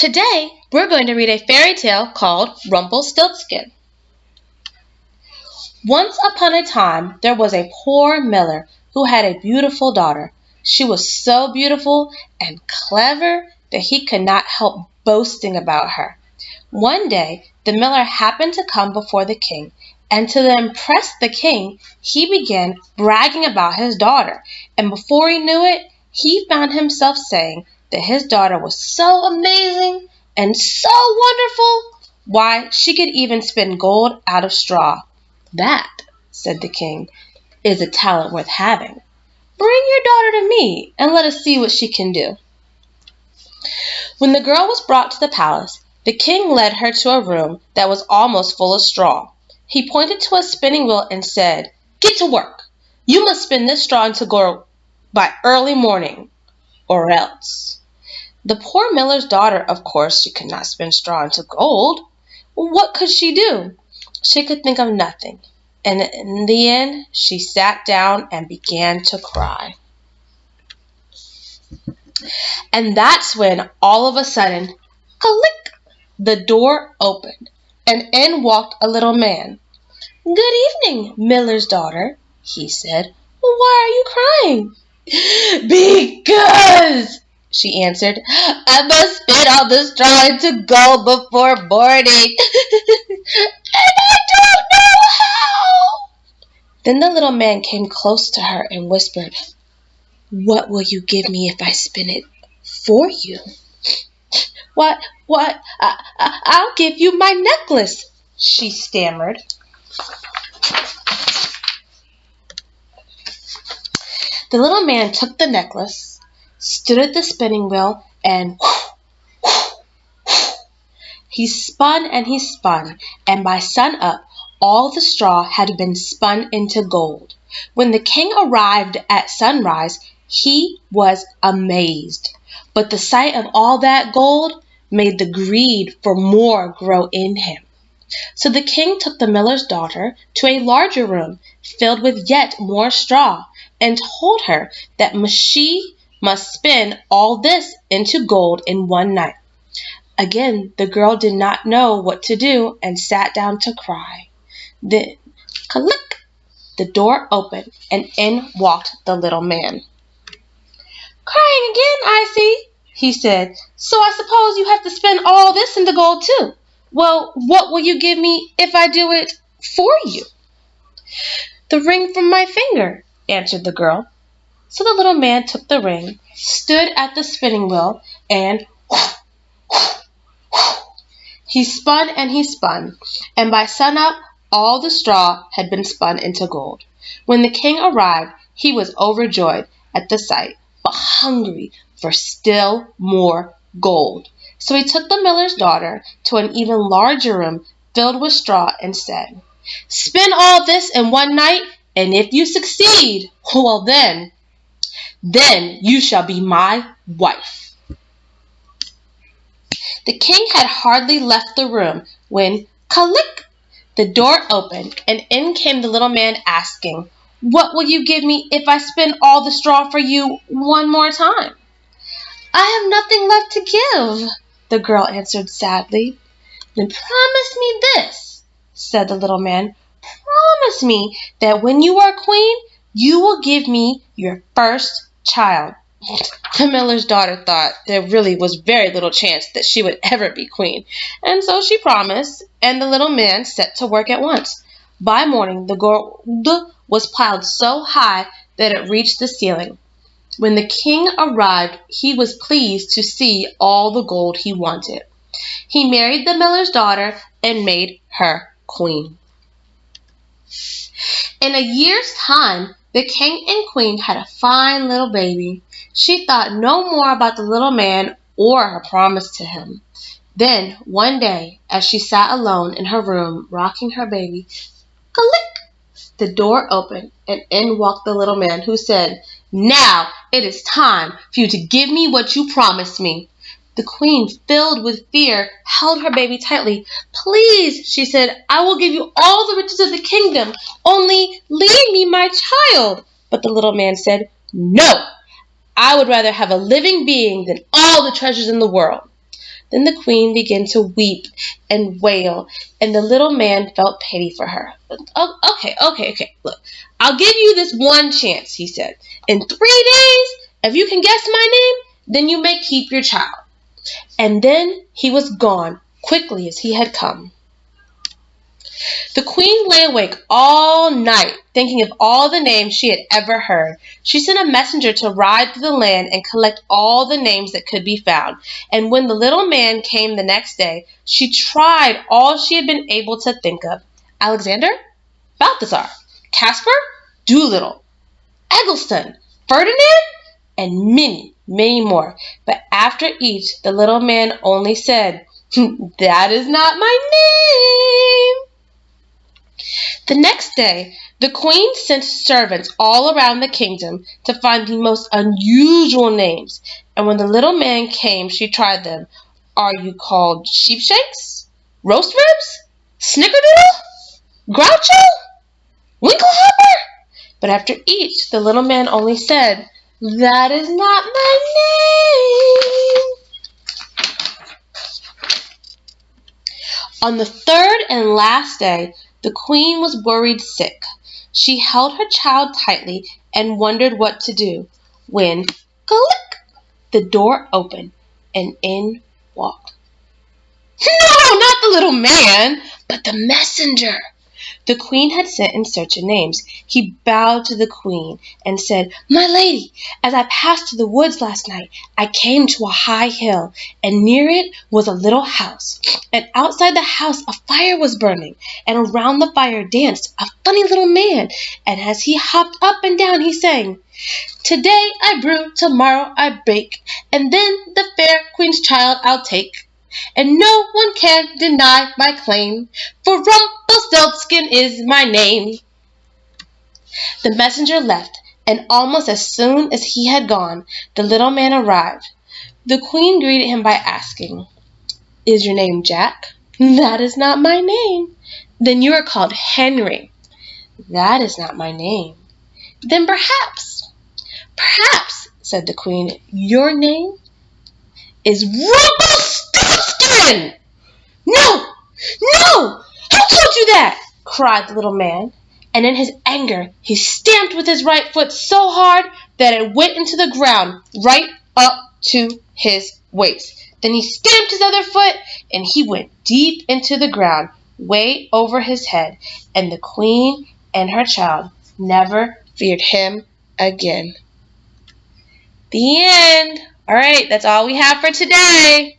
Today, we're going to read a fairy tale called Rumpelstiltskin. Once upon a time, there was a poor miller who had a beautiful daughter. She was so beautiful and clever that he could not help boasting about her. One day, the miller happened to come before the king, and to impress the king, he began bragging about his daughter, and before he knew it, he found himself saying that his daughter was so amazing and so wonderful. Why, she could even spin gold out of straw. That, said the king, is a talent worth having. Bring your daughter to me, and let us see what she can do. When the girl was brought to the palace, the king led her to a room that was almost full of straw. He pointed to a spinning wheel and said, "Get to work. You must spin this straw into gold by early morning, or else." The poor miller's daughter, of course, she could not spin straw into gold. What could she do? She could think of nothing, and in the end, she sat down and began to cry. And that's when, all of a sudden, click, the door opened, and in walked a little man. "Good evening, miller's daughter," he said. "Why are you crying?" "Because," she answered, "I must spin all the straw into gold before morning, and I don't know how." Then the little man came close to her and whispered, "What will you give me if I spin it for you?" What, I'll give you my necklace," she stammered. The little man took the necklace, stood at the spinning wheel, and he spun, and by sun up, all the straw had been spun into gold. When the king arrived at sunrise, he was amazed. But the sight of all that gold made the greed for more grow in him. So the king took the miller's daughter to a larger room filled with yet more straw, and told her that she must spin all this into gold in one night. Again, the girl did not know what to do and sat down to cry. Then, click, the door opened, and in walked the little man. "Crying again, I see," he said. "So I suppose you have to spin all this into gold too. Well, what will you give me if I do it for you?" "The ring from my finger," answered the girl. So the little man took the ring, stood at the spinning wheel, and he spun, and by sunup all the straw had been spun into gold. When the king arrived, he was overjoyed at the sight, but hungry for still more gold. So he took the miller's daughter to an even larger room filled with straw and said, "Spin all this in one night, and if you succeed, well then you shall be my wife." The king had hardly left the room when, click, the door opened, and in came the little man asking, "What will you give me if I spin all the straw for you one more time?" "I have nothing left to give," the girl answered sadly. "Then promise me this," said the little man. "Promise me that when you are queen, you will give me your first child." The miller's daughter thought there really was very little chance that she would ever be queen, and so she promised, and the little man set to work at once. By morning, the gold was piled so high that it reached the ceiling. When the king arrived, he was pleased to see all the gold he wanted. He married the miller's daughter and made her queen. In a year's time, the king and queen had a fine little baby. She thought no more about the little man or her promise to him. Then, one day, as she sat alone in her room rocking her baby, click, the door opened, and in walked the little man, who said, "Now it is time for you to give me what you promised me." The queen, filled with fear, held her baby tightly. "Please," she said, "I will give you all the riches of the kingdom. Only leave me my child." But the little man said, "No, I would rather have a living being than all the treasures in the world." Then the queen began to weep and wail, and the little man felt pity for her. Okay. Look, I'll give you this one chance, he said. In 3 days, if you can guess my name, then you may keep your child. And then he was gone, quickly as he had come. The queen lay awake all night, thinking of all the names she had ever heard. She sent a messenger to ride through the land and collect all the names that could be found. And when the little man came the next day, she tried all she had been able to think of. Alexander, Balthazar, Caspar, Doolittle, Eggleston, Ferdinand, and many, many more. But after each, the little man only said, "That is not my name." The next day, the queen sent servants all around the kingdom to find the most unusual names. And when the little man came, she tried them. Are you called Sheepshanks? Roast Ribs? Snickerdoodle? Groucho? Winklehopper? But after each, the little man only said, "That is not my name." On the third and last day, the queen was worried sick. She held her child tightly and wondered what to do, when, click, the door opened, and in walked. No, not the little man, but the messenger the queen had sent in search of names. He bowed to the queen and said, "My lady, as I passed through the woods last night, I came to a high hill, and near it was a little house. And outside the house a fire was burning, and around the fire danced a funny little man. And as he hopped up and down, he sang, 'Today I brew, tomorrow I bake, and then the fair queen's child I'll take. And no one can deny my claim, for Rumpelstiltskin is my name.'" The messenger left, and almost as soon as he had gone, the little man arrived. The queen greeted him by asking, "Is your name Jack?" "That is not my name." "Then you are called Henry." "That is not my name." "Then perhaps, said the queen, "your name is Rumpelstiltskin." "No! No! Who told you that?" cried the little man, and in his anger he stamped with his right foot so hard that it went into the ground right up to his waist. Then he stamped his other foot, and he went deep into the ground, way over his head, and the queen and her child never feared him again. The end. All right, that's all we have for today.